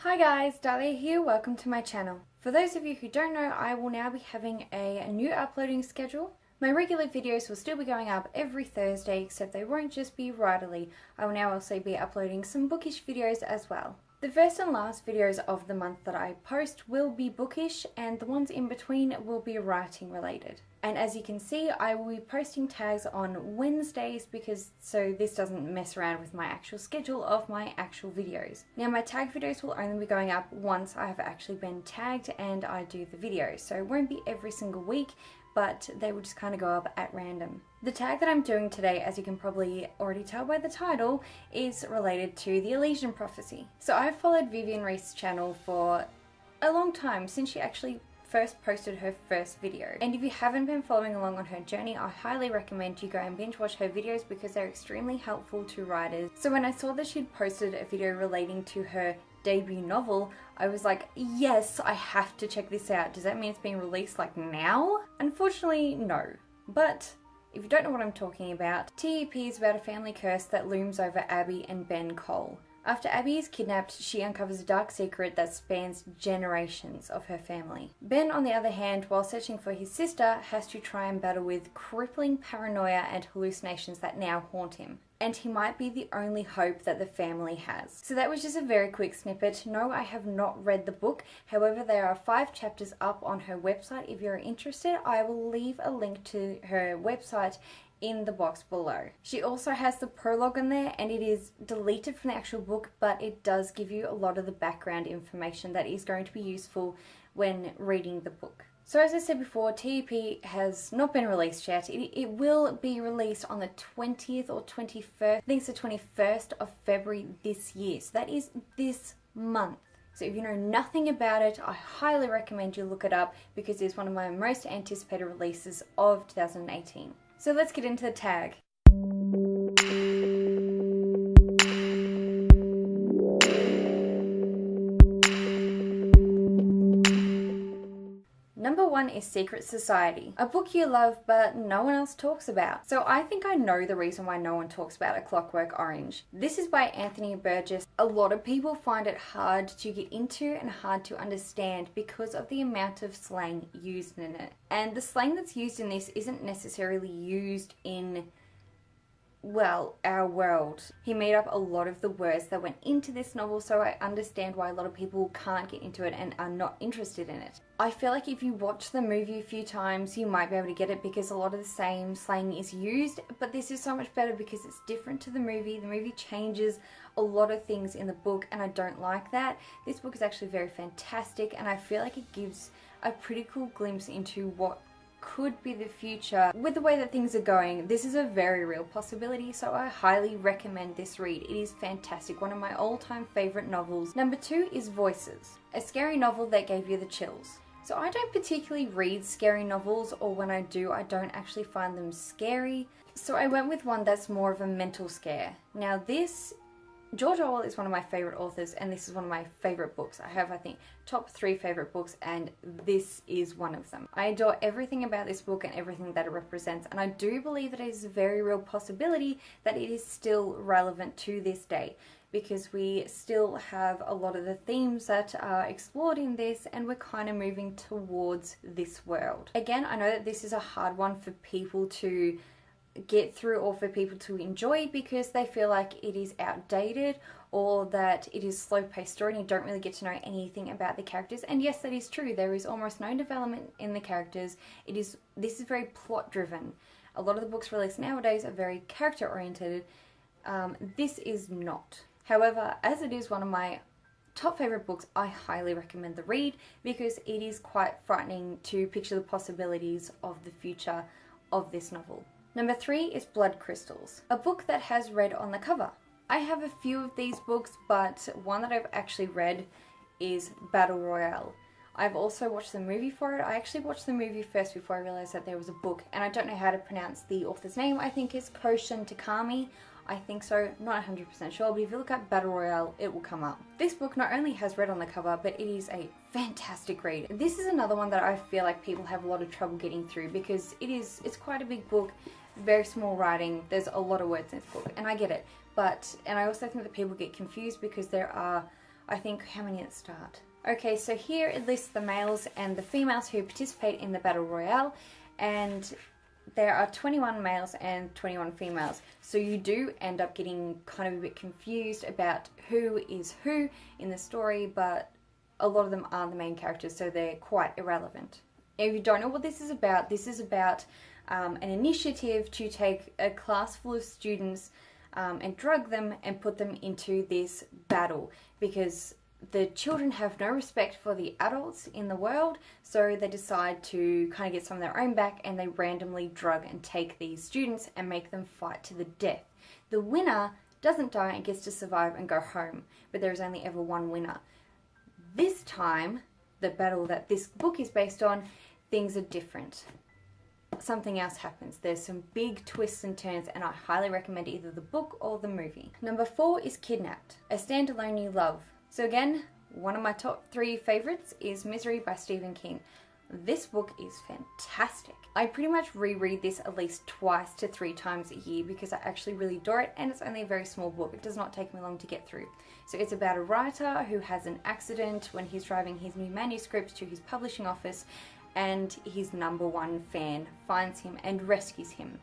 Hi guys, Dahlia here, welcome to my channel. For those of you who don't know, I will now be having a new uploading schedule. My regular videos will still be going up every Thursday, except they won't just be writerly. I will now also be uploading some bookish videos as well. The first and last videos of the month that I post will be bookish, and the ones in between will be writing related. And as you can see, I will be posting tags on Wednesdays so this doesn't mess around with my actual schedule of my actual videos. Now my tag videos will only be going up once I have actually been tagged and I do the video. So it won't be every single week, but they will just kind of go up at random. The tag that I'm doing today, as you can probably already tell by the title, is related to the Elysian Prophecy. So I've followed Vivien Reis' channel for a long time, since she actually first posted her first video. And if you haven't been following along on her journey, I highly recommend you go and binge watch her videos because they're extremely helpful to writers. So when I saw that she'd posted a video relating to her debut novel, I was like, yes, I have to check this out. Does that mean it's being released like now? Unfortunately, no. But if you don't know what I'm talking about, TEP is about a family curse that looms over Abby and Ben Cole. After Abby is kidnapped, she uncovers a dark secret that spans generations of her family. Ben, on the other hand, while searching for his sister, has to try and battle with crippling paranoia and hallucinations that now haunt him. And he might be the only hope that the family has. So that was just a very quick snippet. No, I have not read the book. However, there are 5 chapters up on her website. If you're interested, I will leave a link to her website in the box below. She also has the prologue in there, and it is deleted from the actual book, but it does give you a lot of the background information that is going to be useful when reading the book. So as I said before, TEP has not been released yet. It will be released on the 20th or 21st, I think it's the 21st of February this year. So that is this month. So if you know nothing about it, I highly recommend you look it up because it's one of my most anticipated releases of 2018. So let's get into the tag. Number 1 is Secret Society, a book you love but no one else talks about. So I think I know the reason why no one talks about A Clockwork Orange. This is by Anthony Burgess. A lot of people find it hard to get into and hard to understand because of the amount of slang used in it. And the slang that's used in this isn't necessarily used in, well, our world. He made up a lot of the words that went into this novel, so I understand why a lot of people can't get into it and are not interested in it. I feel like if you watch the movie a few times, you might be able to get it because a lot of the same slang is used, but this is so much better because it's different to the movie. The movie changes a lot of things in the book, and I don't like that. This book is actually very fantastic, and I feel like it gives a pretty cool glimpse into what could be the future. With the way that things are going, this is a very real possibility, so I highly recommend this read. It is fantastic, one of my all-time favorite novels. Number 2 is Voices, a scary novel that gave you the chills. So I don't particularly read scary novels, or when I do, I don't actually find them scary. So I went with one that's more of a mental scare. Now George Orwell is one of my favorite authors, and this is one of my favorite books. I have, I think, top 3 favorite books, and this is one of them. I adore everything about this book and everything that it represents, and I do believe that it is a very real possibility that it is still relevant to this day, because we still have a lot of the themes that are explored in this, and we're kind of moving towards this world. Again, I know that this is a hard one for people to get through or for people to enjoy because they feel like it is outdated or that it is slow-paced story and you don't really get to know anything about the characters. And yes, that is true. There is almost no development in the characters. This is very plot-driven. A lot of the books released nowadays are very character-oriented. This is not. However, as it is one of my top favorite books, I highly recommend the read because it is quite frightening to picture the possibilities of the future of this novel. Number 3 is Blood Crystals, a book that has red on the cover. I have a few of these books, but one that I've actually read is Battle Royale. I've also watched the movie for it. I actually watched the movie first before I realised that there was a book, and I don't know how to pronounce the author's name. I think it's Koshin Takami. I think so, not 100% sure, but if you look up Battle Royale, it will come up. This book not only has red on the cover, but it is a fantastic read. This is another one that I feel like people have a lot of trouble getting through because it's quite a big book. Very small writing, there's a lot of words in this book, and I get it, and I also think that people get confused because there are I think, how many at the start? Okay, so here it lists the males and the females who participate in the Battle Royale, and there are 21 males and 21 females. So you do end up getting kind of a bit confused about who is who in the story, but a lot of them are the main characters, so they're quite irrelevant. If you don't know what this is about an initiative to take a class full of students and drug them and put them into this battle, because the children have no respect for the adults in the world, so they decide to kind of get some of their own back, and they randomly drug and take these students and make them fight to the death. The winner doesn't die and gets to survive and go home, but there is only ever one winner. This time, the battle that this book is based on, things are different. Something else happens. There's some big twists and turns, and I highly recommend either the book or the movie. Number 4 is Kidnapped, a standalone you love. So again, one of my top 3 favorites is Misery by Stephen King. This book is fantastic. I pretty much reread this at least 2 to 3 times a year because I actually really adore it, and it's only a very small book. It does not take me long to get through. So it's about a writer who has an accident when he's driving his new manuscripts to his publishing office, and his #1 fan finds him and rescues him.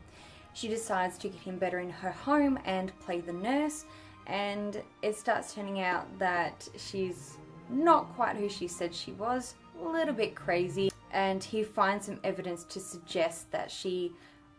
She decides to get him better in her home and play the nurse, and it starts turning out that she's not quite who she said she was, a little bit crazy, and he finds some evidence to suggest that she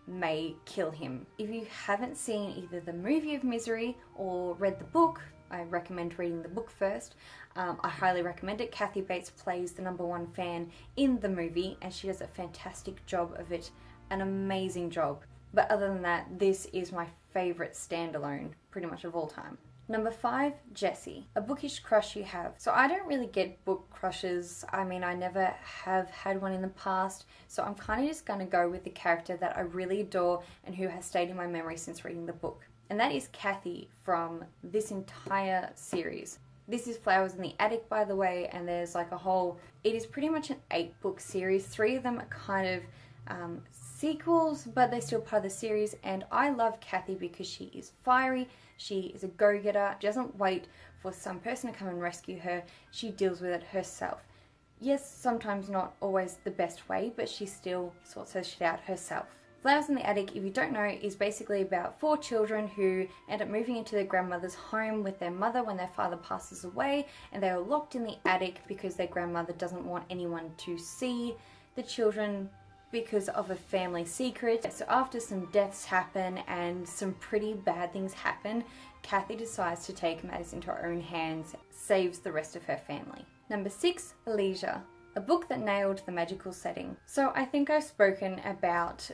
may kill him. If you haven't seen either the movie of Misery or read the book, I recommend reading the book first. I highly recommend it. Kathy Bates plays the #1 fan in the movie, and she does a fantastic job of it, an amazing job. But other than that, this is my favourite standalone pretty much of all time. Number 5, Jessie, a bookish crush you have. So I don't really get book crushes. I mean, I never have had one in the past, so I'm kind of just going to go with the character that I really adore and who has stayed in my memory since reading the book. And that is Kathy from this entire series. This is Flowers in the Attic, by the way, and there's like a whole, it is pretty much an 8-book series. 3 of them are kind of sequels, but they're still part of the series, and I love Kathy because she is fiery, she is a go-getter, she doesn't wait for some person to come and rescue her, she deals with it herself. Yes, sometimes not always the best way, but she still sorts her shit out herself. Flowers in the Attic, if you don't know, is basically about 4 children who end up moving into their grandmother's home with their mother when their father passes away, and they are locked in the attic because their grandmother doesn't want anyone to see the children because of a family secret. So after some deaths happen and some pretty bad things happen, Kathy decides to take matters into her own hands, saves the rest of her family. Number 6, Elysian, a book that nailed the magical setting. So I think I've spoken about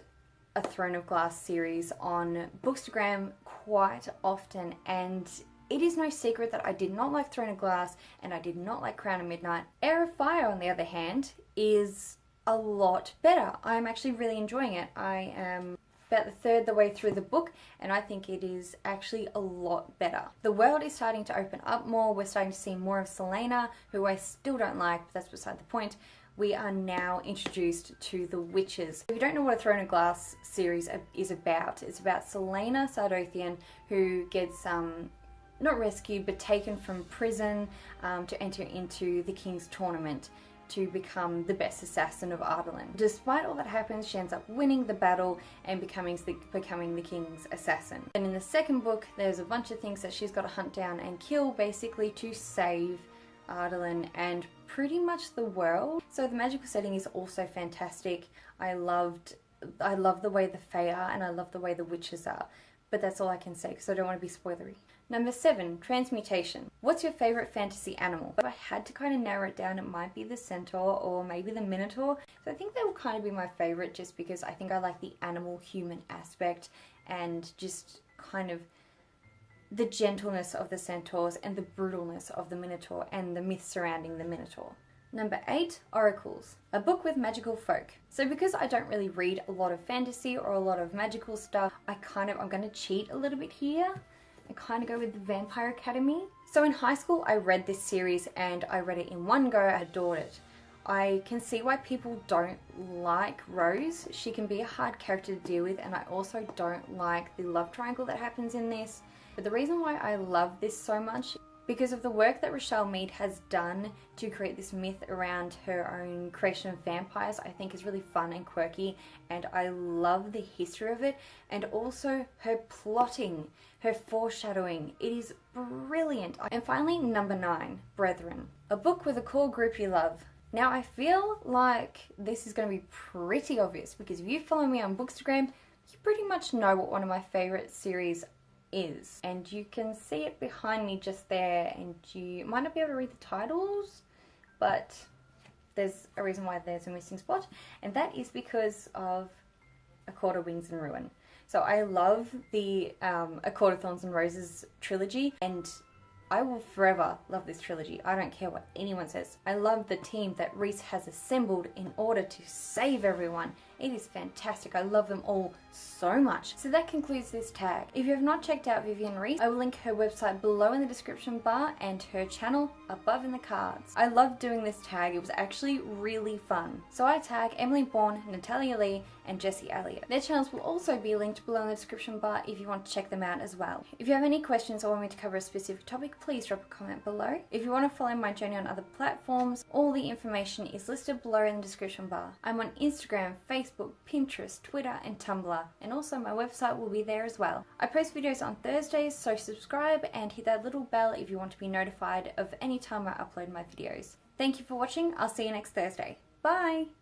a Throne of Glass series on Bookstagram quite often, and it is no secret that I did not like Throne of Glass and I did not like Crown of Midnight. Heir of Fire, on the other hand, is a lot better. I'm actually really enjoying it. I am about the third the way through the book, and I think it is actually a lot better. The world is starting to open up more. We're starting to see more of Selena, who I still don't like, but that's beside the point. We are now introduced to the witches. If you don't know what a Throne of Glass series is about, it's about Selena Sardothian, who gets not rescued but taken from prison to enter into the King's Tournament to become the best assassin of Ardalan. Despite all that happens, she ends up winning the battle and becoming the king's assassin. And in the second book, there's a bunch of things that she's got to hunt down and kill, basically to save Ardalan and pretty much the world. So the magical setting is also fantastic. I love the way the Fae are, and I love the way the witches are. But that's all I can say because I don't want to be spoilery. Number 7, Transmutation. What's your favourite fantasy animal? If I had to kind of narrow it down, it might be the centaur or maybe the minotaur. So I think that will kind of be my favourite just because I think I like the animal-human aspect and just kind of the gentleness of the centaurs and the brutalness of the minotaur and the myths surrounding the minotaur. Number 8, Oracles, a book with magical folk. So because I don't really read a lot of fantasy or a lot of magical stuff, I'm going to cheat a little bit here and kind of go with the Vampire Academy. So in high school I read this series and I read it in one go. I adored it. I can see why people don't like Rose. She can be a hard character to deal with, and I also don't like the love triangle that happens in this. But the reason why I love this so much, because of the work that Rochelle Mead has done to create this myth around her own creation of vampires. I think is really fun and quirky, and I love the history of it, and also her plotting, her foreshadowing. It is brilliant. And finally, number 9, Brethren, a book with a core group you love. Now I feel like this is going to be pretty obvious, because if you follow me on Bookstagram, you pretty much know what one of my favorite series is, and you can see it behind me just there, and you might not be able to read the titles, but there's a reason why there's a missing spot, and that is because of A Court of Wings and Ruin. So I love the A Court of Thorns and Roses trilogy, and I will forever love this trilogy. I don't care what anyone says. I love the team that Reis has assembled in order to save everyone. It is fantastic. I love them all so much. So that concludes this tag. If you have not checked out Vivien Reis, I will link her website below in the description bar and her channel above in the cards. I love doing this tag. It was actually really fun. So I tag Emily Bourne, Natalia Lee, and Jessie Elliott. Their channels will also be linked below in the description bar if you want to check them out as well. If you have any questions or want me to cover a specific topic, please drop a comment below. If you want to follow my journey on other platforms, all the information is listed below in the description bar. I'm on Instagram, Facebook, Pinterest, Twitter, and Tumblr, and also my website will be there as well. I post videos on Thursdays, so subscribe and hit that little bell if you want to be notified of any time I upload my videos. Thank you for watching. I'll see you next Thursday. Bye!